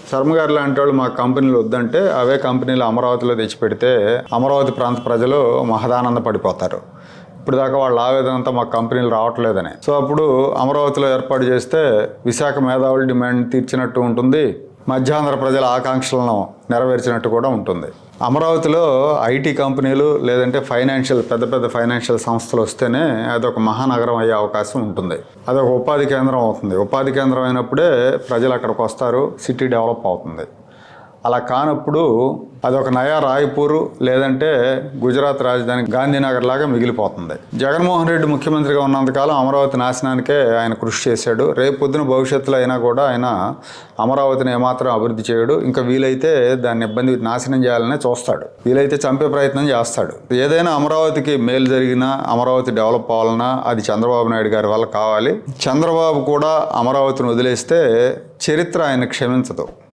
శర్మ గారు లాంటి వాళ్ళు మా కంపెనీలు వద్దంటే అవే కంపెనీలు అమరావతిలో తెచ్చిపెడితే అమరావతి ప్రాంత ప్రజలు మహదానంద పడిపోతారు. ఇప్పుడు దాకా వాళ్ళ ఆవేదన అంతా మా కంపెనీలు రావట్లేదని. సో అప్పుడు అమరావతిలో ఏర్పాటు చేస్తే విశాఖ మేధావుల డిమాండ్ తీర్చినట్టు ఉంటుంది, మధ్యాంధ్ర ప్రజల ఆకాంక్షలను నెరవేర్చినట్టు కూడా ఉంటుంది. అమరావతిలో ఐటీ కంపెనీలు లేదంటే పెద్ద పెద్ద ఫైనాన్షియల్ సంస్థలు వస్తేనే అదొక మహానగరం అయ్యే అవకాశం ఉంటుంది. అదొక ఉపాధి కేంద్రం అవుతుంది. ఉపాధి కేంద్రం అయినప్పుడే ప్రజలు అక్కడికి వస్తారు, సిటీ డెవలప్ అవుతుంది. అలా కానప్పుడు అదొక నయా రాయ్పూర్ లేదంటే గుజరాత్ రాజధాని గాంధీనగర్ లాగా మిగిలిపోతుంది. జగన్మోహన్ రెడ్డి ముఖ్యమంత్రిగా ఉన్నంతకాలం అమరావతి నాశనానికే ఆయన కృషి చేశాడు. రేపు పొద్దున భవిష్యత్తులో అయినా కూడా ఆయన అమరావతిని ఏమాత్రం అభివృద్ధి చేయడు. ఇంకా వీలైతే దాన్ని నాశనం చేయాలనే చూస్తాడు, వీలైతే చంపే ప్రయత్నం చేస్తాడు. ఏదైనా అమరావతికి మేలు జరిగినా, అమరావతి డెవలప్ అవ్వాలన్నా అది చంద్రబాబు నాయుడు గారి వల్ల కావాలి. చంద్రబాబు కూడా అమరావతిని వదిలేస్తే చరిత్ర ఆయన క్షమించదు.